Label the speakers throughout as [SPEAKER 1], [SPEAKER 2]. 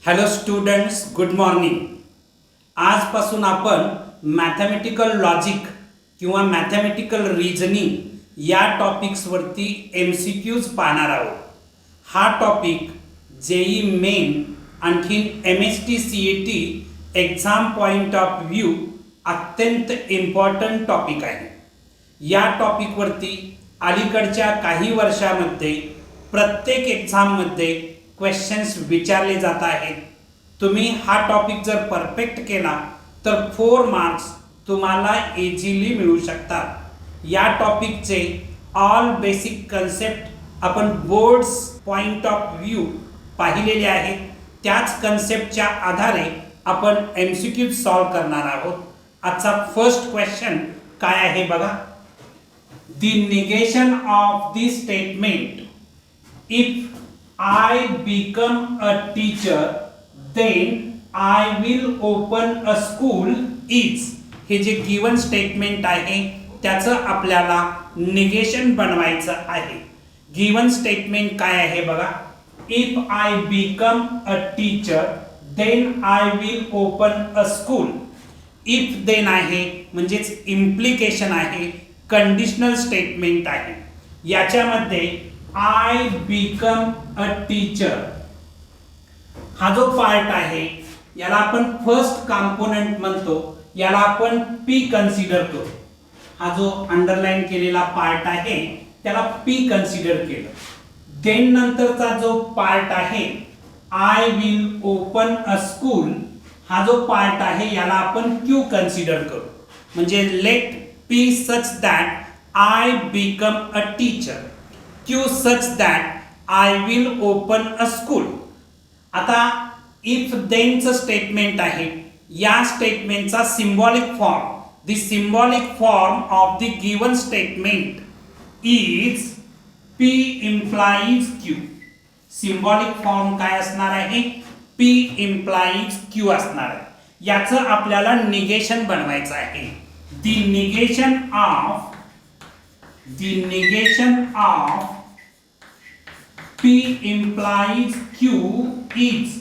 [SPEAKER 1] Hello students, good morning. आजपासून आपण mathematical logic किंवा मॅथमॅटिकल रिझनिंग या टॉपिक्सवरती MCQs पाहणार आहोत. हा टॉपिक जेई मेन आणखीन MST CET exam point of view अत्यंत इम्पॉर्टंट टॉपिक आहे. या टॉपिकवरती अलीकडच्या काही वर्षामध्ये प्रत्येक एक्झाममध्ये क्वेश्चन्स विचारले जात आहेत. तुम्ही हा टॉपिक जर परफेक्ट केला तर 4 मार्क्स तुम्हाला इझिली मिळू शकतात. या टॉपिकचे ऑल बेसिक कन्सेप्ट आपण बोर्ड्स पॉईंट ऑफ व्ह्यू पाहिलेले आहेत. त्याच कन्सेप्टच्या आधारे आपण MCQ सॉल्व करणार आहोत. आजचा फर्स्ट क्वेश्चन काय आहे बघा. The negation of the statement if I become a teacher then I will open a school is हे जे गिवन स्टेटमेंट आहे त्याचं आपल्याला निगेशन बनवायचं आहे. गिवन स्टेटमेंट काय आहे बघा. If I become a teacher then I will open a school. If then आहे म्हणजेच इम्प्लिकेशन आहे, कंडिशनल स्टेटमेंट आहे. याच्यामध्ये I become a teacher हा जो पार्ट आहे याला आपण फर्स्ट कंपोनेंट म्हणतो, याला आपण P कन्सिडर करू. हा जो अंडरलाइन केलेला पार्ट आहे त्याला P कन्सिडर केलं. देन नंतरचा जो पार्ट आहे I will open a school हा जो पार्ट आहे याला आपण Q कन्सिडर करू. म्हणजे late P such that I become a teacher, Q such that I will open a school. आता if then चं स्टेटमेंट आहे. या स्टेटमेंटचा symbolic form, the symbolic form of the given statement is P implies Q. Symbolic form काय असणार आहे? P implies Q असणार आहे. याचं आपल्याला निगेशन बनवायचं आहे. The negation of P implies Q is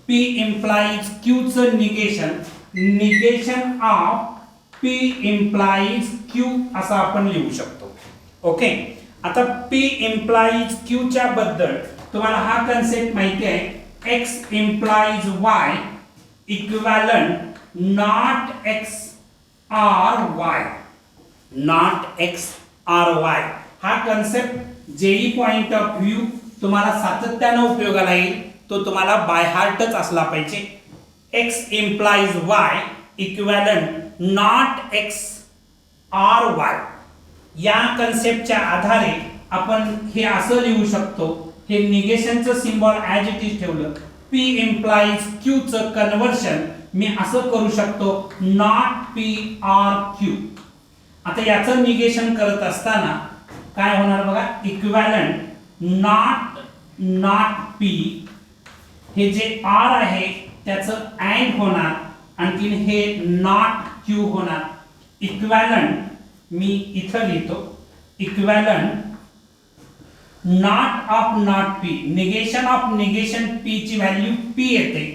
[SPEAKER 1] P implies Q चं negation of P implies Q असं आपण लिहू शकतो. ओके. आता P implies Q च्या बद्दल तुम्हाला हा कन्सेप्ट माहिती आहे. X implies Y equivalent not X or Y, not X or Y. हा concept JEE point of view तुम्हाला सातत्याने उपयोगाला येईल. तो तुम्हाला बाय हार्टच असला पाहिजे. X implies Y equivalent not X or Y. या कन्सेप्टच्या आधारे आपण हे असं लिहू शकतो. हे निगेशनचं सिम्बॉल ॲज इट इज ठेवलं. P implies Q चं कन्व्हर्शन मी असं करू शकतो not P or Q. आता याचं निगेशन करत असताना काय होणार बघा. इक्विव्हॅलंट नॉट P हे जे R आहे त्याचं अँड होणार, आणखीन हे नॉट Q होणार. इक्विव्हॅलंट मी इथं लिहितो. Equivalent not of not P, negation of negation P ची व्हॅल्यू P येते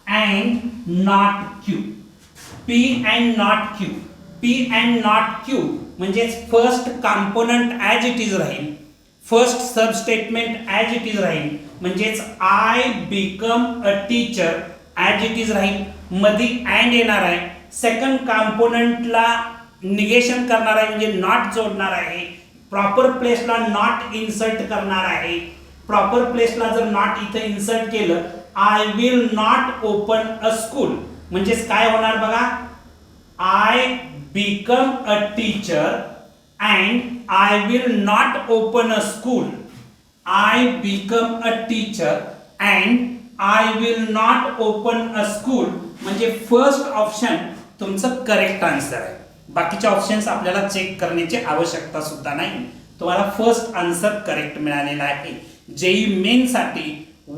[SPEAKER 1] and not Q. P and not Q, P and not Q म्हणजे first component as it is राहील, first sub statement as it is राहील. म्हणजेच I become a teacher as it is राहील. मध्ये and येणार आहे. Second कंपोनेंटला negation करणार आहे म्हणजे नॉट जोडणार आहे. प्रॉपर प्लेसला नॉट इन्सर्ट करणार आहे. प्रॉपर प्लेसला जर नॉट इथं इन्सर्ट केलं I will not open a school म्हणजेच काय होणार बघा. I become a teacher and I will not open a school. I become a teacher and I will not open a school म्हणजे first option तुमचं correct answer आहे. बाकीचे options आपल्याला check करण्याची आवश्यकता सुद्धा नाही. तुम्हाला फर्स्ट आन्सर करेक्ट मिळालेला आहे. जेई मेन साठी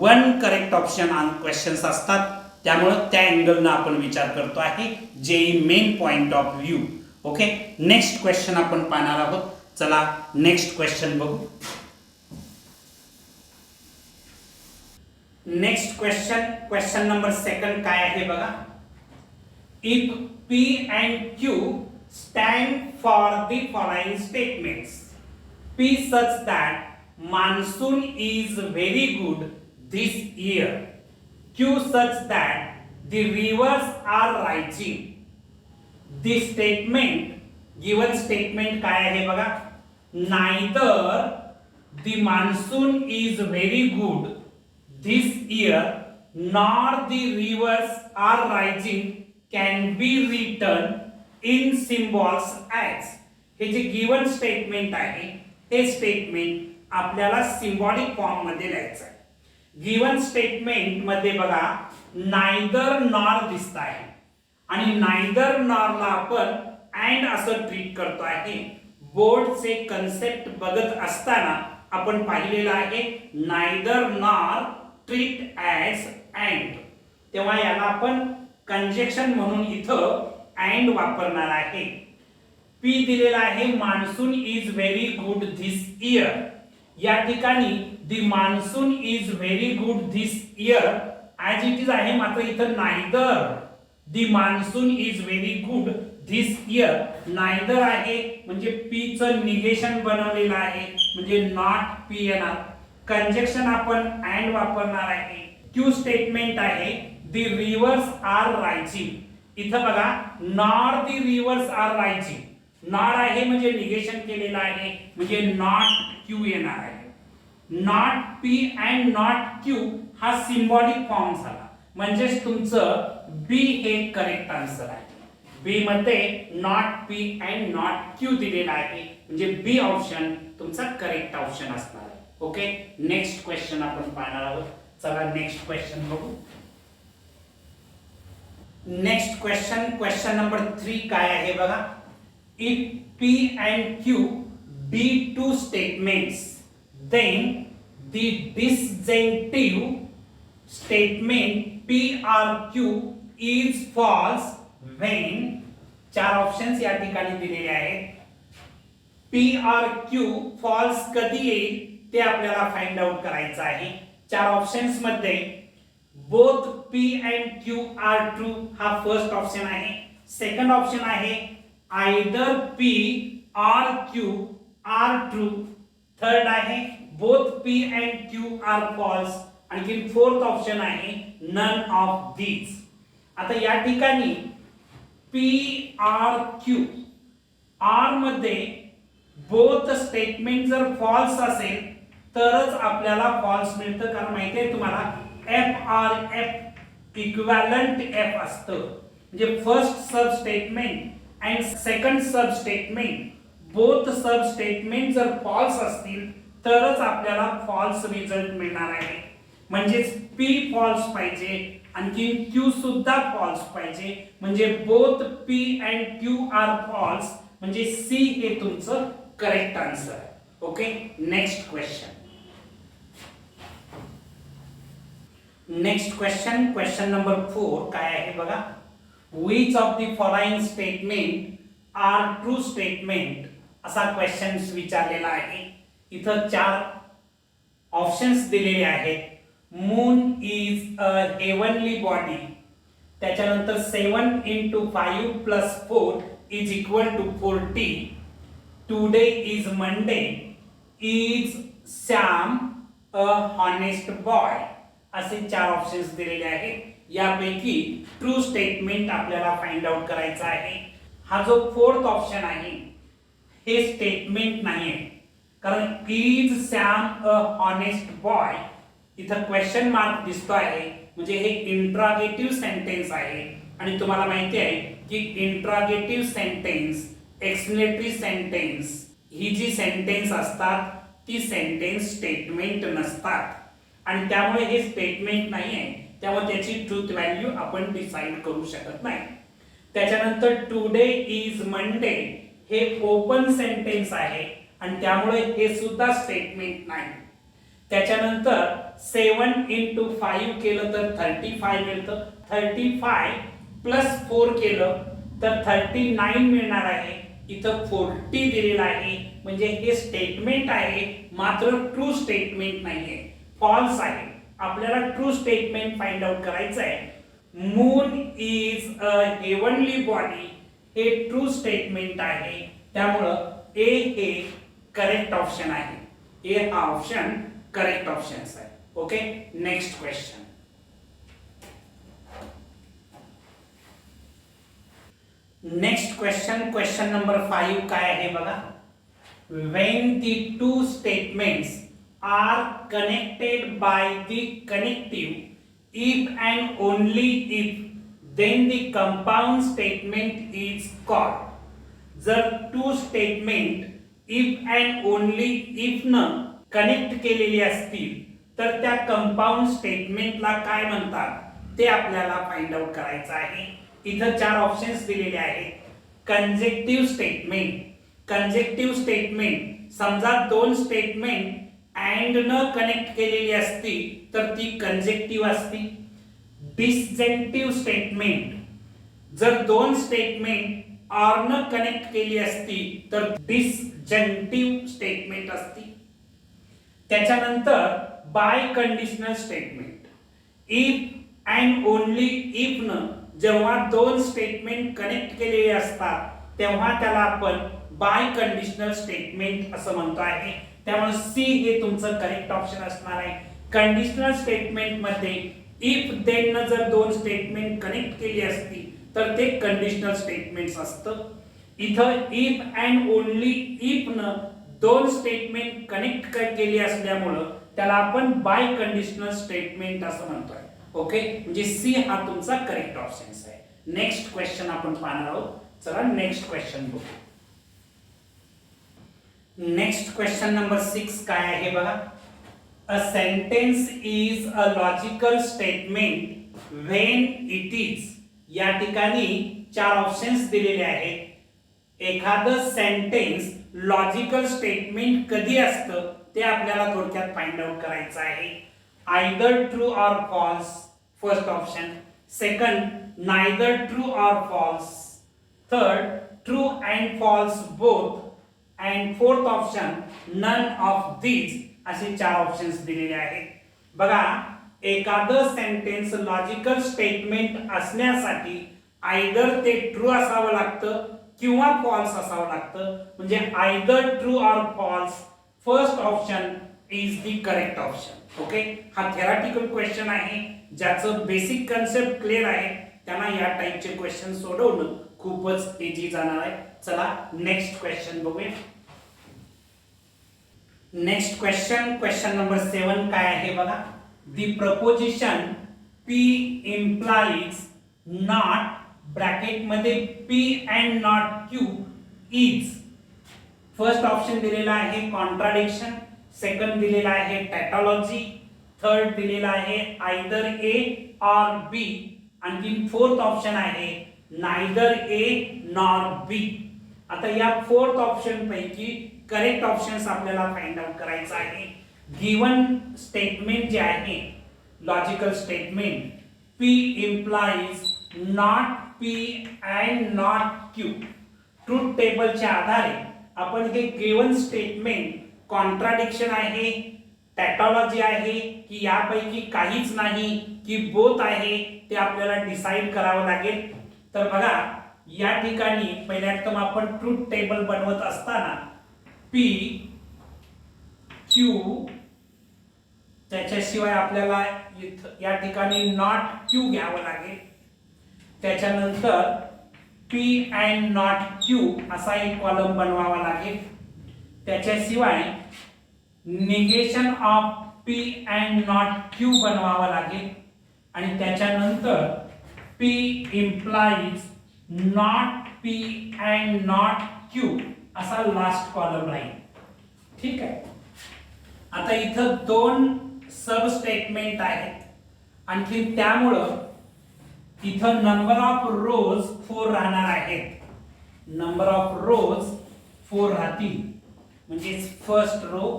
[SPEAKER 1] 1 करेक्ट ऑप्शन क्वेश्चन्स असतात, त्यामुळे त्या अँगलनं आपण विचार करतो आहे JEE main point of view. Okay. Next question आपण पाहणार आहोत. चला नेक्स्ट क्वेश्चन बघू. नेक्स्ट क्वेश्चन नंबर सेकंड काय आहे बघा. If P and Q stand for the following statements. P such that monsoon is very good this year. Q such that the rivers are rising. The statement, given statement काय आहे बघा. Neither the monsoon is very good this year nor the rivers are rising can be written in symbols as. हे जे given statement आहे हे statement आपल्याला symbolic form मध्ये लिहायचं आहे. गिवन स्टेटमेंट मध्ये बघा नायदर नॉर दिसत आहे आणि नायदर नॉरला आपण अँड असं ट्रीट करतो आहे. बोर्डचे कन्सेप्ट बघत असताना आपण पाहिलेलं आहे neither nor treat as and, तेव्हा याला आपण कंजक्शन म्हणून इथं अँड वापरणार आहे. पी दिलेला आहे monsoon is very good this year. या ठिकाणी the monsoon is very good this year as it is आहे, मात्र इथं neither the monsoon is very good this year neither आहे म्हणजे पी चं निगेशन बनवलेलं आहे म्हणजे नॉट पी येणार. कंजक्शन आपण अँड वापरणार आहे. क्यू स्टेटमेंट आहे the rivers are rising. इथं बघा nor the rivers are rising. Not आहे म्हणजे निगेशन केलेलं आहे म्हणजे नॉट क्यू येणार आहे. Not P and not Q हा सिंबॉलिक फॉर्म झाला म्हणजेच तुमचं बी हे करेक्ट आन्सर आहे. बी मध्ये not P and not Q दिलेला आहे म्हणजे बी ऑप्शन तुमचा करेक्ट ऑप्शन असणार आहे. ओके, नेक्स्ट क्वेश्चन आपण पाहणार आहोत. चला नेक्स्ट क्वेश्चन बघू. नेक्स्ट क्वेश्चन नंबर 3 काय आहे बघा. If P and Q be two statements then the disjunctive statement P or Q is false when. चार ऑप्शन्स या ठिकाणी दिलेले आहेत. P or Q false कधी येईल ते आपल्याला फाइंड आउट करायचं आहे. चार ऑप्शन्स मध्ये both P and Q are true हा फर्स्ट ऑप्शन आहे. सेकंड ऑप्शन आहे either P or Q are true. Third आहे both P and Q are false. आणखी फोर्थ ऑप्शन आहे none of these. आता या ठिकाणी P or Q R मध्ये both स्टेटमेंट जर फॉल्स असेल तरच आपल्याला फॉल्स मिळतं, कारण माहिती आहे तुम्हाला F R F equivalent F असतं म्हणजे first sub statement and second sub statement both sub statement जर फॉल्स असतील तरच आपल्याला फॉल्स रिझल्ट मिळणार आहे. म्हणजेच पी फॉल्स पाहिजे आणखी क्यू सुद्धा फॉल्स पाहिजे म्हणजे both P and Q R false म्हणजे सी हे तुमचं करेक्ट आन्सर आहे. Okay, next question. Next question number 4 काय आहे बघा. which of the following statement are true statement असा क्वेश्चन विचारलेला आहे. इथं चार ऑप्शन्स दिलेले आहेत. Moon is a heavenly body, त्याच्यानंतर 7 × 5 + 4 = 40. Today is Monday. Is Sam a honest boy. असे चार ऑप्शन्स दिलेले आहेत. यापैकी ट्रू स्टेटमेंट आपल्याला फाइंड आउट करायचा आहे. हा जो फोर्थ ऑप्शन आहे हे स्टेटमेंट नाहीये, कारण is Sam a honest boy इथं क्वेश्चन मार्क दिसतो आहे म्हणजे हे इंट्रोगेटिव्ह सेंटेन्स आहे आणि तुम्हाला माहिती आहे की इंट्रोगेटिव्ह सेंटेन्स, एक्सप्लेनेटरी सेंटेन्स ही जी सेंटेन्स असतात ती सेंटेन्स स्टेटमेंट नसतात आणि त्यामुळे हे स्टेटमेंट नाही आहे, त्यामुळे त्याची ट्रूथ व्हॅल्यू आपण डिसाइड करू शकत नाही. त्याच्यानंतर टुडे इज मंडे हे ओपन सेंटेन्स आहे आणि त्यामुळे हे सुद्धा स्टेटमेंट नाही. त्याच्यानंतर 7 × 5 केलं तर 35 मिळतं. 35 + 4 केलं तर 39 मिळणार आहे. इथं 40 दिलेलं आहे म्हणजे हे स्टेटमेंट आहे मात्र ट्रू स्टेटमेंट नाहीये, फॉल्स आहे. आपल्याला ट्रू स्टेटमेंट फाइंड आउट करायचं आहे। Moon is a heavenly body हे ट्रू स्टेटमेंट आहे, त्यामुळं ए हे करेक्ट ऑप्शन आहे। ए हा ऑप्शन करेक्ट ऑप्शन आहे। Okay, next question. Next question number 5 काय आहे बघा। when the two statements are connected by the connective if and only if then the compound statement is called। जर two statement if and only if न connect केलेली असतील तर त्या compound स्टेटमेंटला काय म्हणतात ते आपल्याला फाइंड आउट करायचं आहे। इथं 4 ऑप्शन्स दिलेले आहेत। कंजेक्टिव्ह स्टेटमेंट, कंजेक्टिव्ह स्टेटमेंट समजा 2 स्टेटमेंट अँड न कनेक्ट केलेली असती तर ती कंजेक्टिव्ह असती। डिसजंक्टिव्ह स्टेटमेंट, जर 2 स्टेटमेंट ऑर न कनेक्ट केली असती तर डिसजंक्टिव्ह स्टेटमेंट असती। त्याच्यानंतर biconditional statement, if and only if न जेव्हा 2 स्टेटमेंट कनेक्ट केलेले असतात तेव्हा त्याला आपण बाय कंडिशनल स्टेटमेंट असं म्हणतो आहे। त्यामुळे सी हे तुमचं करेक्ट ऑप्शन असणार आहे। कंडिशनल स्टेटमेंट मध्ये इफ देन न जर 2 स्टेटमेंट कनेक्ट केली असती तर ते कंडिशनल स्टेटमेंट्स असतं। इथं इफ अँड ओनली इफ न 2 स्टेटमेंट कनेक्ट केली असल्यामुळे त्याला आपण बाय कंडिशनल स्टेटमेंट असं म्हणतोय। ओके, म्हणजे सी हा तुमचा करेक्ट ऑप्शन आहे। नेक्स्ट क्वेश्चन आपण पाहणार आहोत। चला नेक्स्ट क्वेश्चन बघू। नेक्स्ट क्वेश्चन नंबर 6 काय आहे बघा। A sentence is a logical statement when it is, या ठिकाणी 4 ऑप्शन्स दिलेले आहेत। एखादं सेंटेन्स लॉजिकल स्टेटमेंट कधी असतं ते आपल्याला थोडक्यात फाइंड आउट करायचं आहे। Either true or false, first option. Second, neither true or false. Third, true and false both. And fourth option, none of these. असे 4 ऑप्शन्स दिलेले आहेत। बघा, एखादं सेंटेन्स लॉजिकल स्टेटमेंट असण्यासाठी आयदर ते ट्रू असावं लागतं किंवा फॉल्स असावं लागतं। म्हणजे either true or false, first option is the correct option. Okay, हा थेरॉटिकल क्वेश्चन आहे, ज्याचं बेसिक कन्सेप्ट क्लिअर आहे त्यांना या टाइपचे क्वेश्चन सोडवणं खूपच इझी जाणार आहे। चला नेक्स्ट क्वेश्चन बघूया। नेक्स्ट क्वेश्चन नंबर 7 काय आहे बघा। The preposition P implies not, bracket मध्ये P and not Q is। First option दिलेला आहे कॉन्ट्राडिक्शन, सेकंड दिलेला आहे टॅटॉलॉजी, थर्ड दिलेला आहे आयदर ए ऑर बी, आणि फोर्थ ऑप्शन आहे नायदर ए नॉर बी। आता या फोर्थ ऑप्शन पैकी करेक्ट ऑप्शन्स आपल्याला फाइंड आउट करायचं आहे। गिवन स्टेटमेंट जे आहे logical statement P implies not P and not Q, truth टेबलच्या आधारे आपण हे गिवन स्टेटमेंट कॉन्ट्राडिक्शन आहे, टॅटॉलॉजी आहे की यापैकी काहीच नाही की बोथ आहे ते आपल्याला डिसाइड करावं लागेल। तर बघा, या ठिकाणी पहिल्यांदा आपण ट्रूथ टेबल बनवत असताना P Q, त्याच्याशिवाय आपल्याला या ठिकाणी नॉट Q घ्यावं लागेल। त्याच्यानंतर P and not Q असा एक कॉलम बनवावा लागेल। त्याच्याशिवाय negation of P and not Q बनवावा लागेल, आणि त्याच्यानंतर P implies not P and not Q असा लास्ट कॉलम राहील। ठीक आहे, आता इथं 2 सब स्टेटमेंट आहेत, आणखी त्यामुळं इथं नंबर ऑफ रोज 4 राहणार आहेत। नंबर ऑफ रोज 4 राहतील, म्हणजे first row,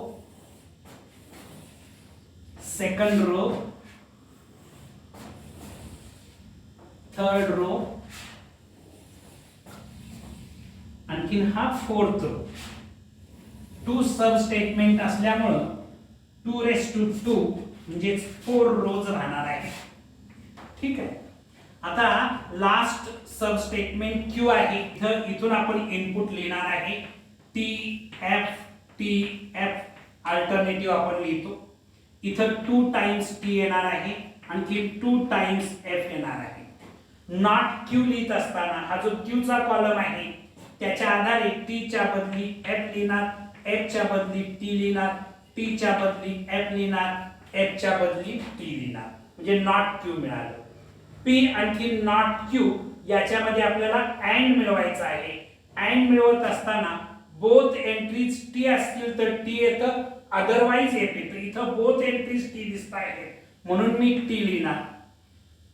[SPEAKER 1] second row, third row, आणखी हा फोर्थ रो। 2 सब स्टेटमेंट असल्यामुळे 2 raised to 2 म्हणजे 4 रोज राहणार आहे. ठीक आहे. आता लास्ट सब स्टेटमेंट क्यू आहे. इथून आपण इनपुट लिहिणार आहे टी एफ अल्टरनेटिव्ह आपण लिहितो. इथं 2 टाइम्स टी येणार आहे, आणखी 2 टाइम्स एफ येणार आहे. नॉट क्यू लिहित असताना हा जो क्यू चा कॉलम आहे त्याच्या आधारे टी च्या बदली एफ लिहिणार, एफ च्या बदली टी लिहिणार, टी च्या बदली एफ लिहिणार, एफ च्या बदली टी लिहिणार, म्हणजे नॉट क्यू मिळालं. पी आणखी नॉट क्यू याच्यामध्ये आपल्याला अँड मिळवायचा आहे. अँड मिळवत असताना बोथ एंट्रीज टी असतील तर टी येतं, अदरवाइज एफ येतं. इथं बोथ एंट्रीज टी दिसत आहेत म्हणून मी टी लिहिणार,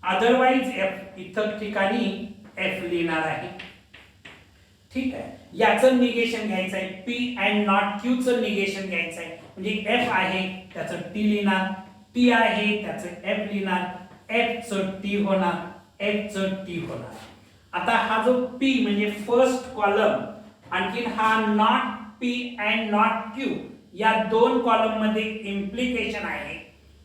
[SPEAKER 1] अदरवाइज एफ इथं ठिकाणी एफ लिहिणार आहे. ठीक आहे. याचं निगेशन घ्यायचं आहे. पी अँड नॉट क्यू चं निगेशन घ्यायचं आहे. म्हणजे एफ आहे त्याचं टी लिहिणार, टी आहे त्याचं एफ लिहिणार, एफ चं टी होणार, एफ चं टी होणार. आता हा जो पी म्हणजे फर्स्ट कॉलम, आणखी हा not P and not Q या दोन कॉलम मध्ये इम्प्लिकेशन आहे.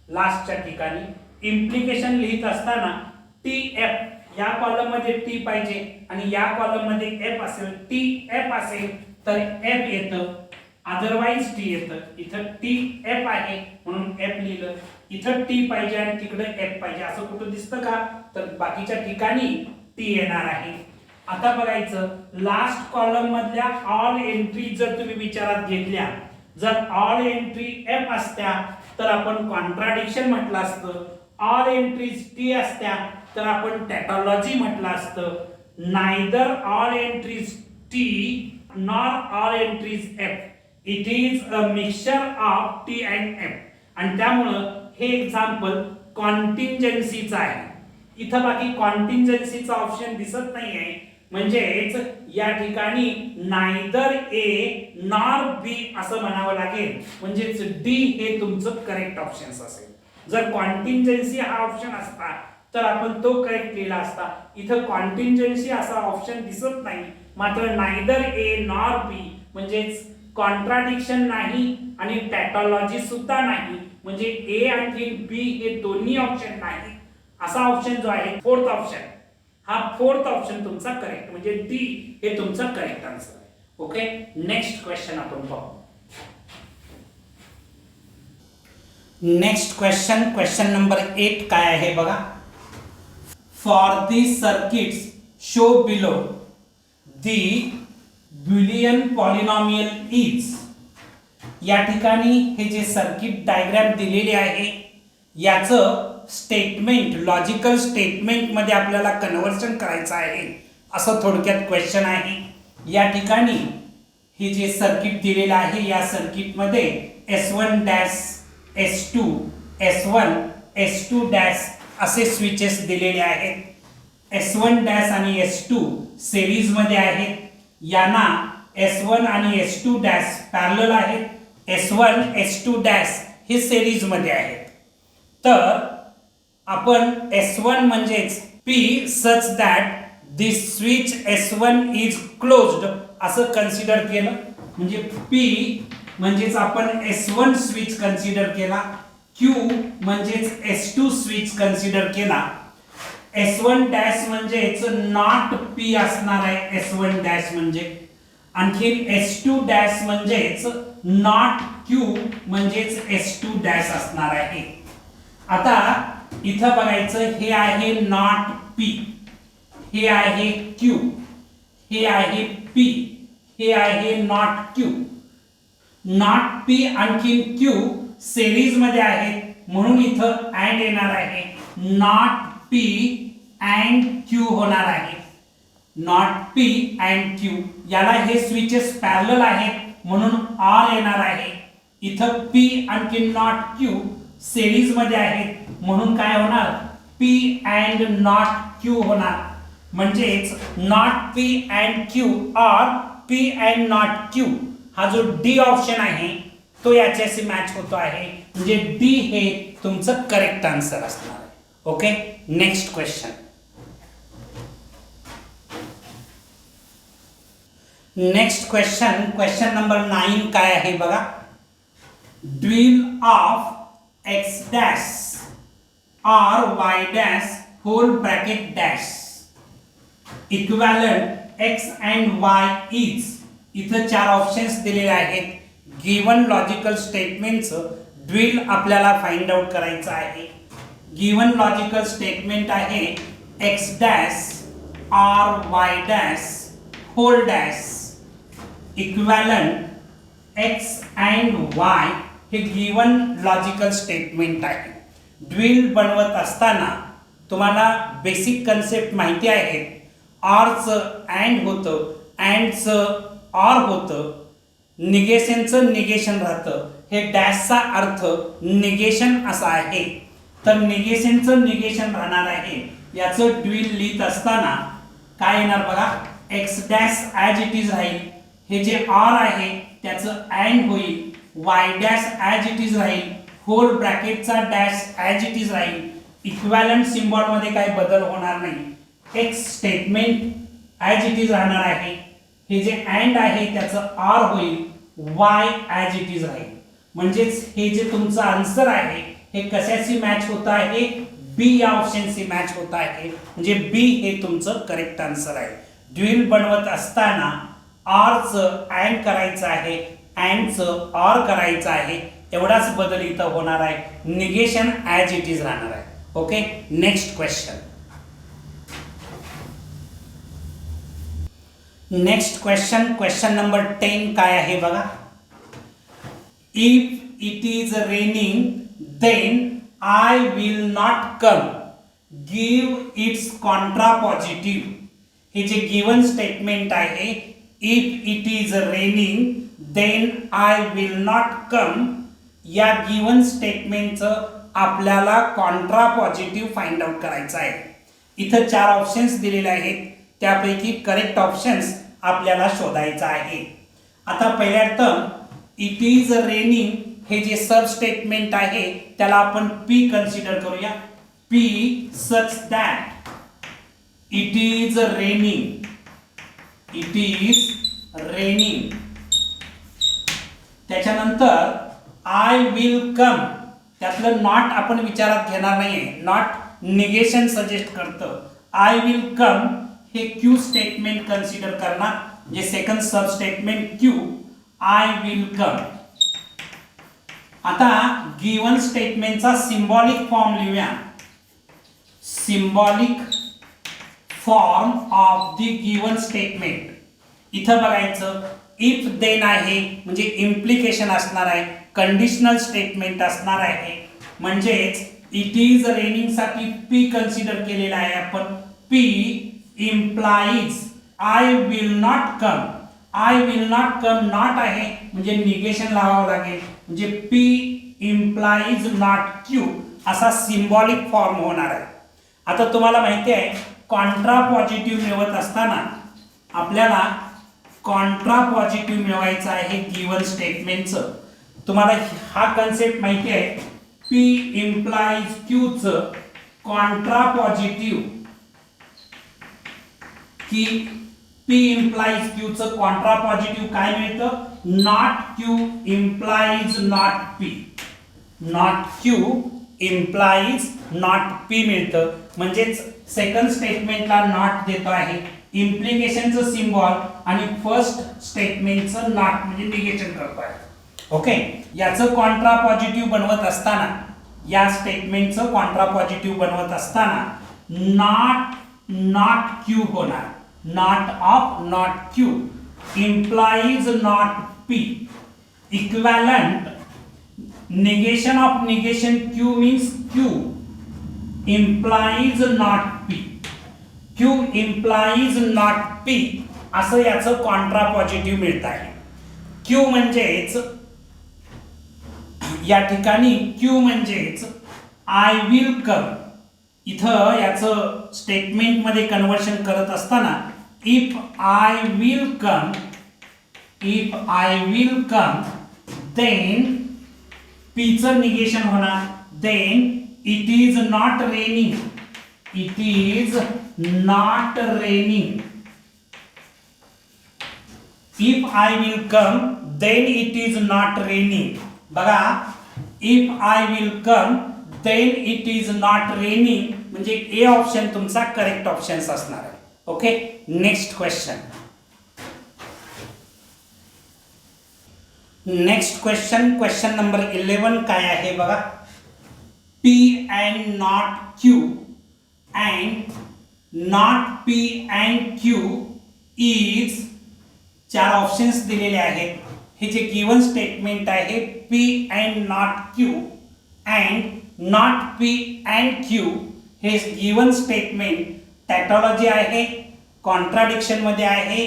[SPEAKER 1] लास्टच्या ठिकाणी इम्प्लिकेशन लिहित असताना टी एफ या कॉलम मध्ये टी पाहिजे आणि या कॉलम मध्ये एफ असेल, टी एफ असेल तर एफ येतं, अदरवाइज टी येतं. इथं टी एफ आहे म्हणून एफ लिहिलं, इथं टी पाहिजे आणि तिकडे एफ पाहिजे असं कुठं दिसतं का? तर बाकीच्या ठिकाणी टी येणार आहे. आता बघायचं लास्ट कॉलम मधल्या ऑल एंट्री जर तुम्ही विचारात घेतल्या, जर ऑल एंट्री एफ असत्या तर आपण कॉन्ट्राडिक्शन म्हटलं असतं, ऑल एंट्रीज टी असत्या तर आपण टॅटॉलॉजी म्हटलं असतं. Neither all entries T nor all entries F, it is a mixture of T and F. आणि त्यामुळं हे एक्झाम्पल कॉन्टिंजन्सीचं आहे. इथं बाकी कॉन्टिंजन्सीचा ऑप्शन दिसत नाही आहे, म्हणजेच या ठिकाणी नायदर ए नॉर बी असं म्हणावं लागेल, म्हणजेच डी हे तुमचं करेक्ट ऑप्शन असेल. जर कॉन्टिंजन्सी हा ऑप्शन असता तर आपण तो करेक्ट लिहिला असता. इथं कॉन्टिंजन्सी असा ऑप्शन दिसत नाही, मात्र नायदर ए नॉर बी म्हणजेच कॉन्ट्राडिक्शन नाही आणि टॅटॉलॉजी सुद्धा नाही, म्हणजे ए आणि बी हे दोन्ही ऑप्शन नाही असा ऑप्शन जो आहे फोर्थ ऑप्शन, हा फोर्थ ऑप्शन तुमचा करेक्ट, म्हणजे डी हे तुमचा करेक्ट आन्सर आहे. ओके. नेक्स्ट क्वेश्चन आपण पाहू. नेक्स्ट क्वेश्चन नंबर 8 काय आहे बघा. For the circuits show below the Boolean polynomial is. या ठिकाणी हे जे सर्किट डायग्राम दिलेले आहे याचं स्टेटमेंट लॉजिकल स्टेटमेंट मध्ये आपल्याला कन्व्हर्शन करायचं आहे असं थोडक्यात क्वेश्चन आहे. या ठिकाणी हे जे सर्किट दिलेलं आहे या सर्किट मध्ये S1 dash S2 S1 S2 dash असे स्विचेस दिलेले आहेत. S1 डॅश आणि S2 सिरीज मध्ये आहेत. यांना S1 आणि S2 डॅश पॅरलल आहेत. S1 S2 डॅश हे सिरीज मध्ये आहेत. तर आपण S1 म्हणजेच P such that this switch S1 is closed असं कन्सिडर केलं, म्हणजे P म्हणजेच आपण S1 स्विच कन्सिडर केला, Q म्हणजेच S2 स्विच कन्सिडर केला. S1 डॅश म्हणजेच नॉट P असणार आहे S1 डॅश म्हणजे, आणखी S2 डॅश म्हणजेच नॉट Q म्हणजेच S2 डॅश असणार आहे. आता इथं बघायचं हे आहे नॉट P, हे आहे Q, हे आहे P, हे आहे नॉट Q. नॉट P आणखी Q सिरीज मध्ये आहेत म्हणून इथं अँड येणार आहे. नॉट P अँड Q होणार आहे. नॉट P अँड Q याला हे स्विचेस पॅरलल आहेत म्हणून ऑर येणार आहे. इथं P आणखी नॉट Q सिरीज मध्ये आहेत म्हणून काय होणार P अँड नॉट Q होणार. म्हणजेच नॉट P अँड Q और P अँड नॉट Q हा जो डी ऑप्शन आहे तो याच्याशी मॅच होतो आहे, म्हणजे डी हे तुमचं करेक्ट आन्सर असणार आहे. Okay. Next question. Next question number 9 काय आहे बघा. Dual of x dash or y dash whole bracket dash equivalent x and y is इथं चार ऑप्शन्स दिलेले आहेत. गिवन लॉजिकल स्टेटमेंटचं ड्विल आपल्याला फाइंड आउट करायचं आहे. गिवन लॉजिकल स्टेटमेंट आहे x dash or y dash whole dash equivalent x and y हे given logical statement आहे. ड्विल बनवत असताना तुम्हाला बेसिक कन्सेप्ट माहिती आहे. ऑरचं अँड होतं, अँडचं ऑर होतं, निगेशनचं निगेशन राहतं. हे डॅशचा अर्थ निगेशन असा आहे. तर निगेशनचं निगेशन राहणार आहे. याचं ड्विल लिहित असताना काय येणार बघा, X dash as it is राहील. हे जे ऑर आहे त्याचं अँड होईल. Y dash as it is राहील. होल ब्रॅकेटचा डॅश ॲज इट इज राहील. इक्विव्हॅलंट सिम्बॉलमध्ये काही बदल होणार नाही. X statement as it is राहणार आहे. हे जे अँड आहे त्याचं ऑर होईल. वाय ॲज इट इज राहील. म्हणजेच हे जे तुमचं आन्सर आहे हे कशाशी मॅच होत आहे, बी या ऑप्शनशी मॅच होत आहे. म्हणजे बी हे तुमचं करेक्ट आन्सर आहे. ड्युअल बनवत असताना ऑरचं अँड करायचं आहे, अँडचं ऑर करायचं आहे. एवढाच बदल इथं होणार आहे. निगेशन ॲज इट इज राहणार आहे. Okay, next question. Next question, question number 10 काय आहे बघा. If it is raining then I will not come, give its contrapositive. हे जे गिवन स्टेटमेंट आहे, if it is raining then I will not come, या given स्टेटमेंटचं आपल्याला Contra positive find out करायचं आहे. इथं चार ऑप्शन्स दिलेले आहेत. त्यापैकी करेक्ट ऑप्शन्स आपल्याला शोधायचा आहे. आता पहिल्यात इट इज रेनिंग हे जे सब स्टेटमेंट आहे त्याला आपण पी कन्सिडर करूया. P such that it is raining, it is raining. त्याच्यानंतर आय विल कम, त्यातलं नॉट आपण विचारात घेणार नाहीये. नॉट निगेशन सजेस्ट करतं. आय विल कम हे क्यू स्टेटमेंट कन्सिडर करणार. जे second sub statement Q, I will कम. आता गिवन स्टेटमेंटचा सिंबॉलिक फॉर्म लिहूया. Symbolic form of the given statement. इथं बघायचं इफ देन आहे म्हणजे इम्प्लिकेशन असणार आहे. कंडिशनल स्टेटमेंट असणार आहे. म्हणजेच इट इज रेनिंग साठी पी कन्सिडर केलेला आहे आपण. P implies I will not come. I will not come not आहे म्हणजे निगेशन लावावं लागेल. म्हणजे P implies not Q असा सिंबॉलिक फॉर्म होणार आहे. आता तुम्हाला माहिती आहे कॉन्ट्रा पॉझिटिव्ह मिळवत असताना आपल्याला कॉन्ट्रा पॉझिटिव्ह मिळवायचं आहे गिवन स्टेटमेंटचं. तुम्हाला हा कन्सेप्ट माहिती आहे. P implies Q चं कॉन्ट्रा पॉझिटिव्ह की P implies Q चं कॉन्ट्रा पॉझिटिव्ह काय मिळतं, not Q implies not P. Not Q implies not P मिळतं. म्हणजेच सेकंड स्टेटमेंटला नॉट देतो आहे, इम्प्लिकेशनचं सिम्बॉल आणि फर्स्ट स्टेटमेंटचं नॉट म्हणजे निगेशन करतो आहे. ओके, याचं कॉन्ट्रा पॉझिटिव्ह बनवत असताना, या स्टेटमेंटचं कॉन्ट्रा पॉझिटिव्ह बनवत असताना नॉट Q होणार. Not of not Q implies not P. Equivalent negation of negation Q means Q implies not P. Q implies not P असं याचं कॉन्ट्रा पॉझिटिव्ह मिळत आहे. Q म्हणजेच या ठिकाणी Q म्हणजेच आय विल कम. इथं याचं स्टेटमेंट मध्ये कन्वर्शन करत असताना if I will come, if I will come then P चं निगेशन होणार. Then it is not raining, it is not raining. If I will come then it is not raining. बघा if I will come then it is not raining, म्हणजे A option तुमचा correct option असणार आहे. Okay, next question. Next question, question number 11 काय आहे बघा. P and not Q and not P and Q is, चार options दिलेले आहेत. हे जे गिवन स्टेटमेंट आहे P and not Q and not P and Q, हे गिवन स्टेटमेंट टॅटॉलॉजी आहे, कॉन्ट्राडिक्शन मध्ये आहे.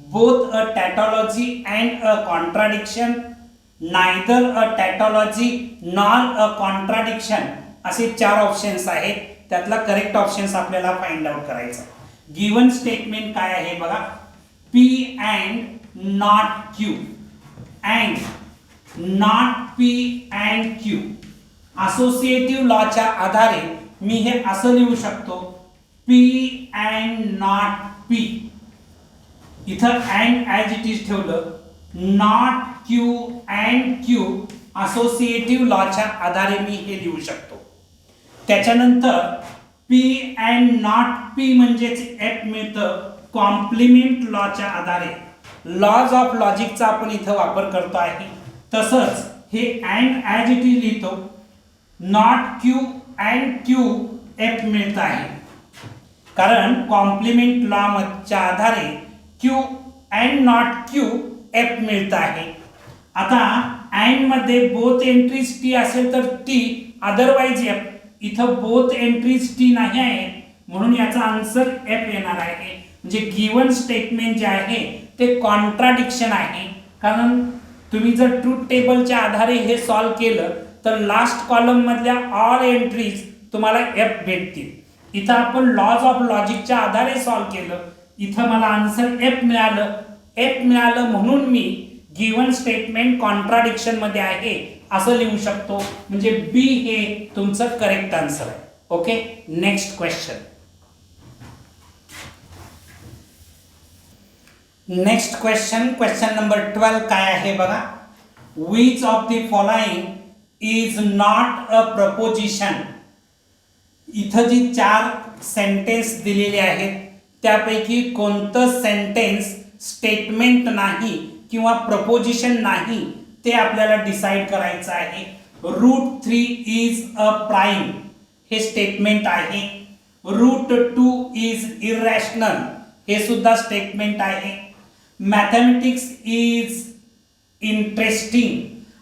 [SPEAKER 1] Both a tautology and a contradiction, neither a tautology nor a contradiction, असे चार ऑप्शन्स आहेत. त्यातला करेक्ट ऑप्शन्स आपल्याला फाइंड आउट करायचा. गिवन स्टेटमेंट काय आहे बघा. P and not Q and not P and Q, associative लॉच्या आधारे मी हे असं लिहू शकतो. P and not P, इथं and ॲज इट इज ठेवलं. not Q and Q, associative लॉच्या आधारे मी हे लिहू शकतो. त्याच्यानंतर P and not P म्हणजेच F मिळतं कॉम्प्लिमेंट लॉच्या आधारे. लॉज ऑफ लॉजिकचा आपण इथं वापर करतो आहे. तसंच हे अँड ॲज इट इज लिहितो. Not Q and Q F मिळत आहे, कारण कॉम्प्लिमेंट लॉच्या आधारे Q and not Q F मिळत आहे. आता अँड मध्ये बोथ एंट्रीज T असेल तर T, अदरवाइज F. इथं बोथ एंट्रीज T नाही आहे, म्हणून याचा आन्सर F येणार आहे. म्हणजे गिवन स्टेटमेंट जे आहे ते कॉन्ट्राडिक्शन आहे, कारण तुम्ही जर ट्रूथ टेबलच्या आधारे हे सॉल्व केलं तर लास्ट कॉलम मधल्या ऑल एंट्रीज तुम्हाला F भेटतील. इथं आपण लॉज ऑफ लॉजिकच्या आधारे सॉल्व केलं, इथं मला आन्सर F मिळालं. F मिळालं म्हणून मी गिवन स्टेटमेंट कॉन्ट्राडिक्शन मध्ये आहे असं लिहू शकतो. म्हणजे बी हे तुमचं करेक्ट आन्सर आहे. Okay, next question. Next question, question number 12 काय आहे बघा. Which of the following is not a preposition. इथं जी चार सेंटेन्स दिलेले आहेत त्यापैकी कोणतं सेंटेन्स स्टेटमेंट नाही किंवा प्रपोजिशन नाही ते आपल्याला डिसाइड करायचं आहे. √3 इज अ प्राइम, हे स्टेटमेंट आहे. √2 इज इरॅशनल, हे सुद्धा स्टेटमेंट आहे. Mathematics is interesting.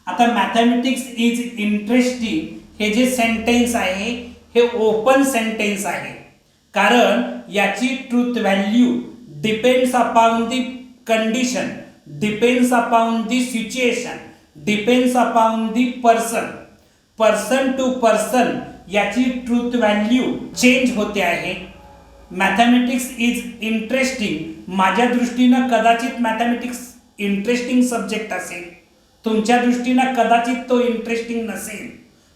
[SPEAKER 1] आता मॅथमॅटिक्स इज इंटरेस्टिंग हे जे सेंटेन्स आहे हे ओपन सेंटेन्स आहे, कारण याची truth value depends upon the condition, depends upon the situation, depends upon the person. Person to person याची ट्रूथ व्हॅल्यू चेंज होते आहे. मॅथमॅटिक्स इज इंटरेस्टिंग, माझ्या दृष्टीनं कदाचित मॅथमॅटिक्स इंटरेस्टिंग सब्जेक्ट असेल, तुमच्या दृष्टीनं कदाचित तो इंटरेस्टिंग नसेल.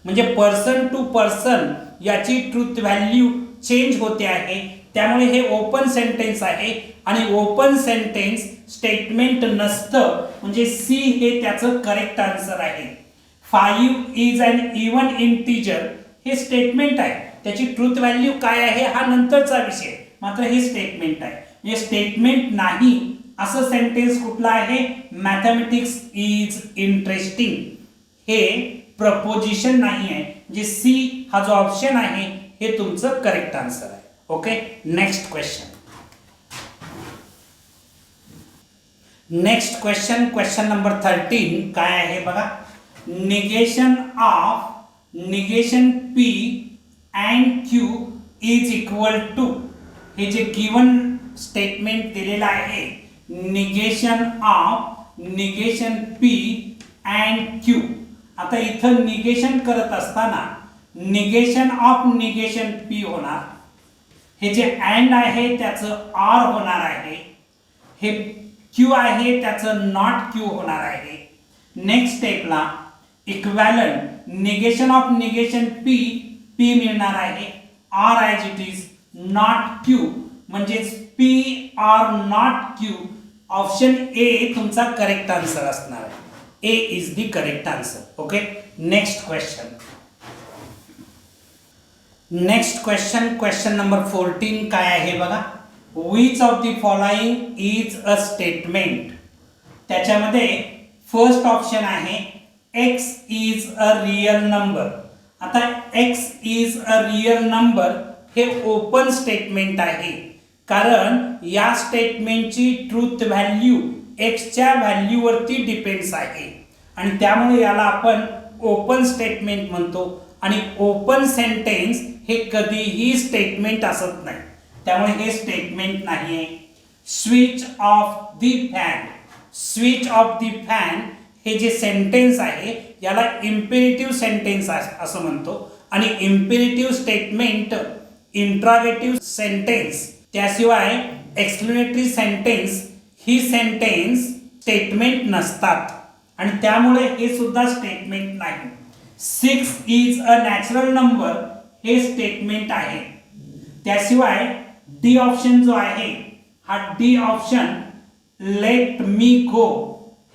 [SPEAKER 1] म्हणजे पर्सन टू पर्सन याची ट्रूथ व्हॅल्यू चेंज होते आहे. त्यामुळे हे ओपन सेंटेन्स आहे आणि ओपन सेंटेन्स स्टेटमेंट नसतं, म्हणजे सी हे त्याचं करेक्ट आन्सर आहे. 5 इज अन इवन इंटिजर हे स्टेटमेंट आहे, त्याची ट्रूथ व्हॅल्यू काय आहे हा नंतरचा विषय, मात्र हे स्टेटमेंट आहे. म्हणजे स्टेटमेंट नाही असं सेंटेन्स कुठला आहे. मॅथमॅटिक्स इज इंटरेस्टिंग हे प्रपोजिशन नाही आहे, म्हणजे सी हा जो ऑप्शन आहे हे तुमचं करेक्ट आन्सर आहे. Okay, next question. Next question, question number 13 काय आहे बघा. Negation of negation P and Q is equal to, हे जे गिवन स्टेटमेंट दिलेलं आहे negation of negation P and Q. आता इथं निगेशन करत असताना निगेशन ऑफ निगेशन P होणार, हे जे अँड आहे त्याचं R होणार आहे, हे Q आहे त्याचं नॉट Q होणार आहे. नेक्स्ट स्टेपला equivalent negation of negation P मिळणार आहे. R as it is, not Q म्हणजेच P or not Q. Option A तुमचा करेक्ट आन्सर असणार आहे. A is the correct answer. Okay, next question number 14 काय आहे बघा. Which of the following is a statement. त्याच्यामध्ये फर्स्ट ऑप्शन आहे x is a real number. आता x is a real number हे ओपन स्टेटमेंट आहे, कारण या स्टेटमेंटची ट्रूथ व्हॅल्यू एक्सच्या व्हॅल्यूवरती डिपेंड्स आहे आणि त्यामुळे याला आपण ओपन स्टेटमेंट म्हणतो. आणि ओपन सेंटेन्स हे कधीही स्टेटमेंट असत नाही, त्यामुळे हे स्टेटमेंट नाही आहे. Switch off the fan. Switch off the fan हे जे सेंटेन्स आहे याला इम्पेरेटिव्ह सेंटेन्स असं म्हणतो. आणि इम्पेरेटिव्ह स्टेटमेंट, इंट्रोगेटिव्ह सेंटेन्स, त्याशिवाय एक्सक्लेमेटरी सेंटेन्स ही सेंटेन्स स्टेटमेंट नसतात आणि त्यामुळे हे सुद्धा स्टेटमेंट नाही. 6 इज अ नॅचरल नंबर हे स्टेटमेंट आहे. त्याशिवाय डी ऑप्शन जो आहे हा डी ऑप्शन लेट मी गो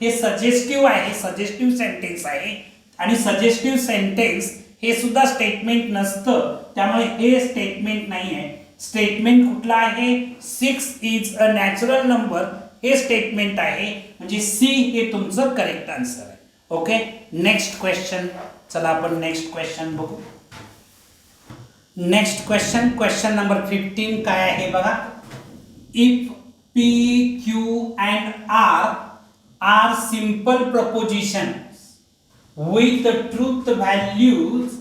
[SPEAKER 1] हे सजेस्टिव्ह आहे, सजेस्टिव्ह सेंटेन्स आहे आणि सजेस्टिव्ह सेंटेन्स हे सुद्धा स्टेटमेंट नसतं, त्यामुळे हे स्टेटमेंट नाही आहे. स्टेटमेंट कुठला आहे? 6 इज अ नॅचरल नंबर हे स्टेटमेंट आहे, म्हणजे सी हे तुमचं करेक्ट आन्सर आहे. Okay, next question. चला आपण नेक्स्ट क्वेश्चन बघू. नेक्स्ट क्वेश्चन नंबर 15 काय आहे बघा. If P, Q and R are simple propositions with the truth values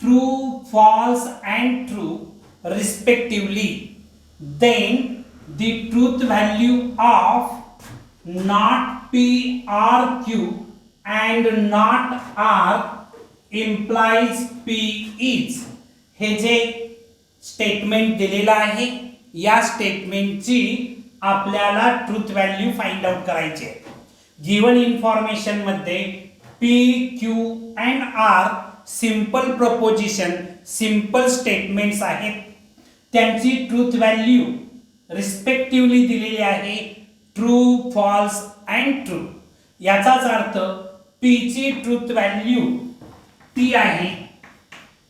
[SPEAKER 1] true, false and true respectively, then the truth value of not P or Q and not R implies P is. हे जे statement दिलेलं आहे या स्टेटमेंटची आपल्याला truth value find out करायची आहे. Given information मध्ये P, Q and R simple proposition, simple statements आहेत. त्यांची ट्रूथ व्हॅल्यू रिस्पेक्टिव्हली दिलेली आहे, ट्रू, फॉल्स अँड ट्रू. याचाच अर्थ P ची ट्रूथ व्हॅल्यू T आहे,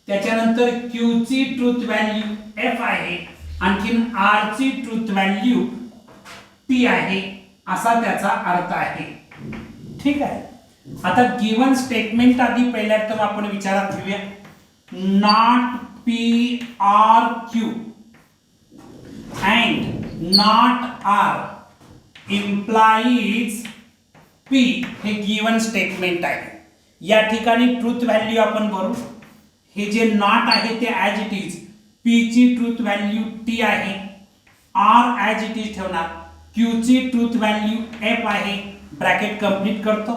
[SPEAKER 1] त्याच्यानंतर Q ची ट्रूथ व्हॅल्यू F आहे, आणखीन R ची ट्रूथ व्हॅल्यू T आहे, असा त्याचा अर्थ आहे. ठीक आहे. आता गिवन स्टेटमेंट आधी पहिल्या तर आपण विचारात घेऊया. Not P or Q and not R implies P हे गिवन स्टेटमेंट आहे. या ठिकाणी ट्रूथ व्हॅल्यू आपण भरू. हे जे नॉट आहे ते ॲज इट इज, P ची ट्रूथ व्हॅल्यू T आहे, R ॲज इट इज ठेवणार, Q ची ट्रूथ व्हॅल्यू F आहे, ब्रॅकेट कंप्लीट करतो,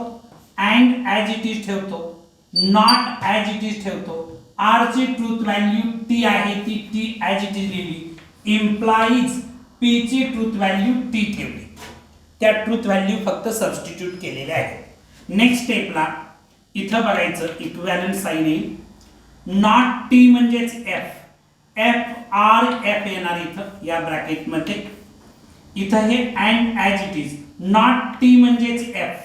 [SPEAKER 1] अँड ॲज इट इज ठेवतो, नॉट ॲज इट इज ठेवतो, R ची ट्रूथ व्हॅल्यू T आहे ती T ॲज इट इज लिहिली, इम्प्लाइज P ची ट्रूथ व्हॅल्यू T ठेवली. त्या ट्रूथ व्हॅल्यू फक्त सबस्टिट्यूट केलेल्या आहेत. नेक्स्ट स्टेपला इथं बघायचं इक्विव्हॅलंट साइन येईल. नॉट T म्हणजेच F, F R F येणार इथं या ब्रॅकेट मध्ये. इथं हे and as it is, not T म्हणजेच F,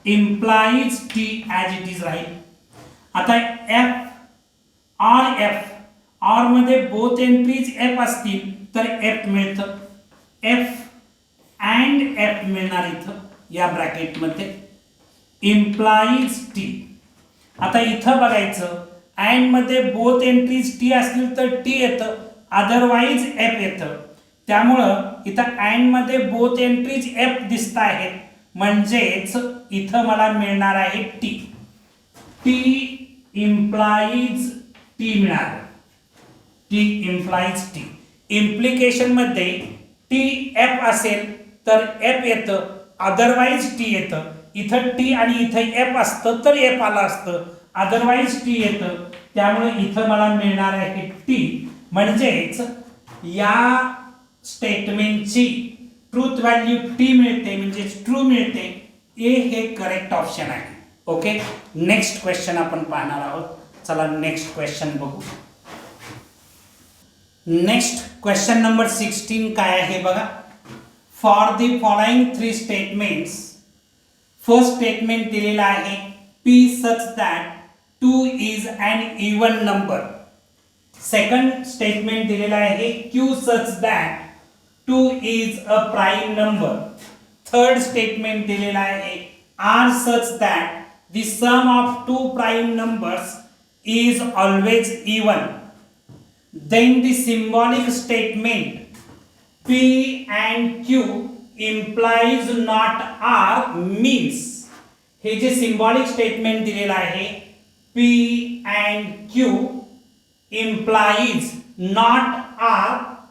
[SPEAKER 1] implies T as it is राहील. आता F R F, R मध्ये बोथ एंट्रीज F असतील तर F मिळतं, F अँड F मिळणार इथं या ब्रॅकेट मध्ये, इम्प्लाइज T. आता इथं बघायचं अँड मध्ये बोथ एंट्रीज T असतील तर T येतं, अदरवाईज F येतं. त्यामुळं इथं अँड मध्ये बोथ एंट्रीज F दिसत आहेत, म्हणजेच इथं मला मिळणार आहे T. T इम्प्लाइज T मिळालं, T इम्प्लाइज T. इम्प्लिकेशन मध्ये T F असेल तर F येतं, अदरवाईज T येतं. इथं T आणि इथं F असतं तर F आलं असतं, अदरवाईज T येतं. त्यामुळे इथं मला मिळणार आहे T, म्हणजेच या स्टेटमेंटची ट्रूथ व्हॅल्यू T मिळते, म्हणजे ट्रू मिळते. ए हे करेक्ट ऑप्शन आहे. ओके, नेक्स्ट क्वेश्चन आपण पाहणार आहोत. चला नेक्स्ट क्वेश्चन बघू. नेक्स्ट क्वेश्चन नंबर 16 काय आहे बघा. For the following 3 statements, first statement दिलेला आहे P such that 2 is an even number. Second statement दिलेला आहे Q such that 2 is a prime number. Third statement दिलेला आहे R such that the sum of two prime numbers is always even. Then the symbolic statement P and Q implies not R means, हे जे symbolic statement दिलेलं आहे P and Q implies not R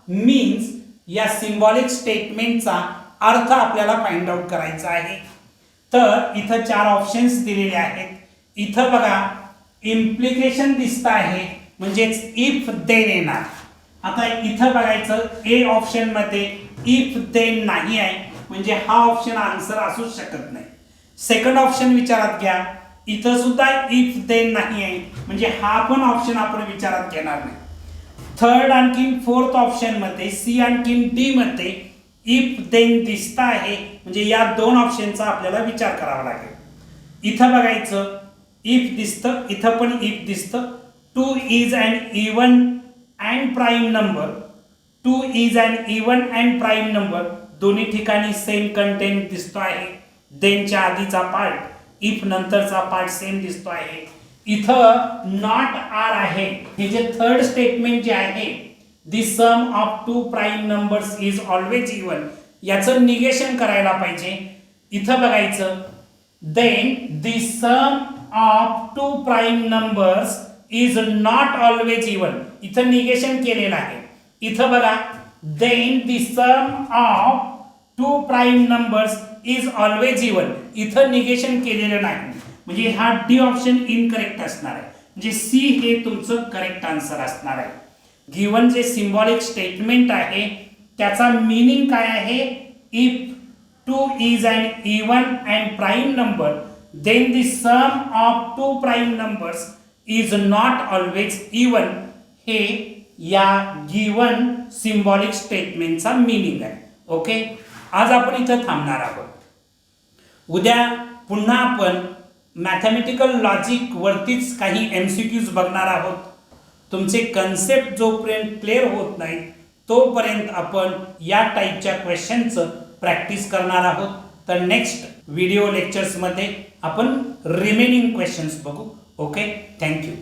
[SPEAKER 1] means, या symbolic स्टेटमेंटचा अर्थ आपल्याला find out करायचा आहे. तर इथं चार ऑप्शन्स दिलेले आहेत. इथं बघा इम्प्लिकेशन दिसत आहे म्हणजेच इफ देन येणार. आता इथं बघायचं ए ऑप्शन मध्ये इफ देन नाही आहे म्हणजे हा ऑप्शन आन्सर असू शकत नाही. सेकंड ऑप्शन विचारात घ्या, इथं सुद्धा इफ देन नाही आहे म्हणजे हा पण ऑप्शन आपण विचारात घेणार नाही. थर्ड आणखीन फोर्थ ऑप्शन मध्ये सी आणखीन डी मध्ये इफ देन दिसत आहे म्हणजे या दोन ऑप्शनचा आपल्याला विचार करावा लागेल. इथं बघायचं इफ दिसतं, इथं पण इफ दिसतं. 2 is an even and prime number. 2 is an even and prime number. दोन्ही ठिकाणी सेम कंटेंट दिसतो आहे. देनच्या आधीचा पार्ट इफ नंतरचा पार्ट सेम दिसतो आहे. इथं नॉट आर आहे. हे जे थर्ड स्टेटमेंट जे आहे the sum of two prime numbers is always even, याचं निगेशन करायला पाहिजे. इथं बघायचं then the sum of two prime numbers is not always even, इथं निगेशन केलेलं आहे. इथं बघा then the sum of two prime numbers is always even, इथं निगेशन केलेलं नाही म्हणजे हा डी ऑप्शन इनकरेक्ट असणार आहे. म्हणजे सी हे तुमचं करेक्ट आन्सर असणार आहे. गिवन जे सिंबॉलिक स्टेटमेंट आहे त्याचा मीनिंग काय आहे, if 2 is an even and prime number then the sum of two prime numbers is not always even, हे या गिवन सिंबॉलिक स्टेटमेंटचा मीनिंग आहे. ओके, आज आपण इथं थांबणार आहोत. उद्या पुन्हा आपण मॅथमॅटिकल लॉजिक वरतीच काही MCQs बघणार आहोत. तुमचे कन्सेप्ट जोपर्यंत क्लिअर होत नाही तोपर्यंत आपण या टाईपच्या क्वेश्चनचं प्रॅक्टिस करणार आहोत. तर नेक्स्ट व्हिडिओ लेक्चर्समध्ये आपण रिमेनिंग क्वेश्चन्स बघू. Okay, thank you.